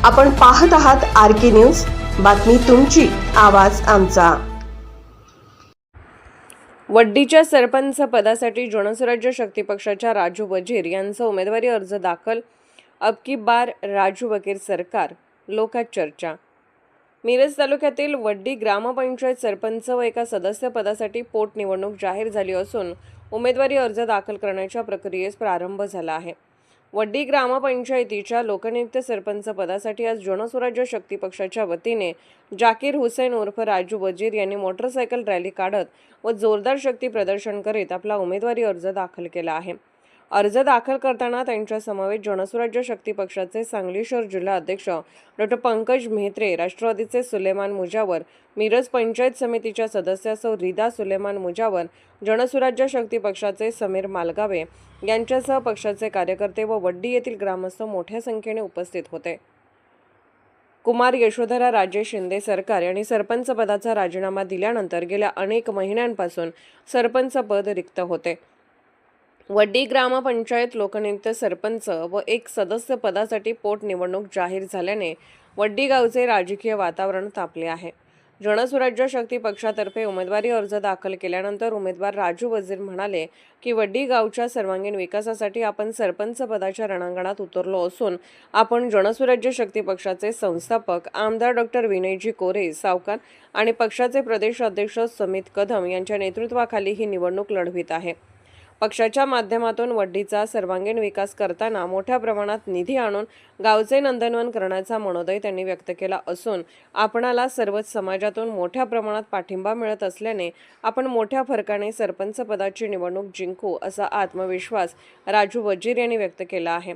आपण पाहत आहात RK न्यूज, बातमी तुमची, आवाज आमचा। वड्डीच्या सरपंच पदासाठी जनसुराज्य शक्ती पक्षाच्या राजू वजीर यांचा उमेदवारी अर्ज दाखल। अब की बार राजू वजीर सरकार, लोकात चर्चा। मिरज तालुक्यातील वड्डी ग्रामपंचायत सरपंच व एका सदस्य पदासाठी पोटनिवडणूक जाहीर झाली असून उमेदवारी अर्ज दाखल करण्याच्या प्रक्रियेस प्रारंभ झाला आहे। वड्डी ग्रामपंचायतीच्या लोकनियुक्त सरपंच पदासाठी आज जनसुराज्य शक्ती पक्षाच्या वतीने जाकीर हुसेन उर्फ राजू वजीर यांनी मोटरसायकल रॅली काढत व जोरदार शक्ती प्रदर्शन करीत आपला उमेदवारी अर्ज दाखल केला आहे। अर्ज दाखल करताना त्यांच्या समवेत जनसुराज्य शक्ती पक्षाचे सांगली शहर जिल्हा अध्यक्ष डॉ. पंकज मेहत्रे, राष्ट्रवादीचे सुलेमान मुजावर, मिरज पंचायत समितीच्या सदस्य सौ रिदा सुलेमान मुजावर, जनसुराज्य शक्ती पक्षाचे समीर मालगावे यांच्यासह पक्षाचे कार्यकर्ते व वड्डी येथील ग्रामस्थ मोठ्या संख्येने उपस्थित होते। कुमार यशोधरा राजे शिंदे सरकार यांनी सरपंच पदाचा राजीनामा दिल्यानंतर गेल्या अनेक महिन्यांपासून सरपंच पद रिक्त होते। वड्डी ग्रामपंचायत लोकनियुक्त सरपंच व एक सदस्य पदासाठी पोटनिवडणूक जाहीर झाल्याने वड्डी गावचे राजकीय वातावरण तापले आहे। जनसुराज्य शक्ती पक्षातर्फे उमेदवारी अर्ज दाखल केल्यानंतर उमेदवार राजू वजीर म्हणाले की वड्डी गावच्या सर्वांगीण विकासासाठी आपण सरपंच पदाच्या रणांगणात उतरलो असून आपण जनसुराज्य शक्ती पक्षाचे संस्थापक आमदार डॉ. विनयजी कोरे सावकार आणि पक्षाचे प्रदेश अध्यक्ष समित कदम यांच्या नेतृत्वाखाली ही निवडणूक लढवित आहे। पक्षाच्या माध्यमातून वड्डीचा सर्वांगीण विकास करताना मोठ्या प्रमाणात निधी आणून गावचे नंदनवन करण्याचा मनोदय त्यांनी व्यक्त केला असून आपणाला सर्वच समाजातून मोठ्या प्रमाणात पाठिंबा मिळत असल्याने आपण मोठ्या फरकाने सरपंच पदाची निवडणूक जिंकू असा आत्मविश्वास राजू वजीर यांनी व्यक्त केला आहे।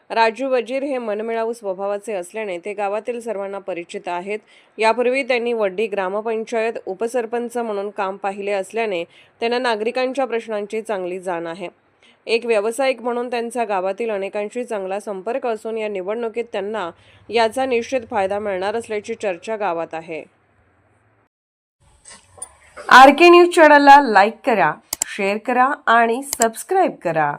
राजू वजीर हे मनमिळावू स्वभावाचे असल्याने ते गावातील सर्वांना परिचित आहेत। यापूर्वी त्यांनी वड्डी ग्रामपंचायत उपसरपंच म्हणून काम पाहिले असल्याने त्यांना नागरिकांच्या प्रश्नांची चांगली जाण आहे। एक व्यावसायिक म्हणून त्यांचा गावातील अनेकांशी चांगला संपर्क असून या निवडणुकीत त्यांना याचा निश्चित फायदा मिळणार असल्याची चर्चा गावात आहे। RK न्यूज चॅनलला लाईक करा, शेअर करा आणि सबस्क्राईब करा।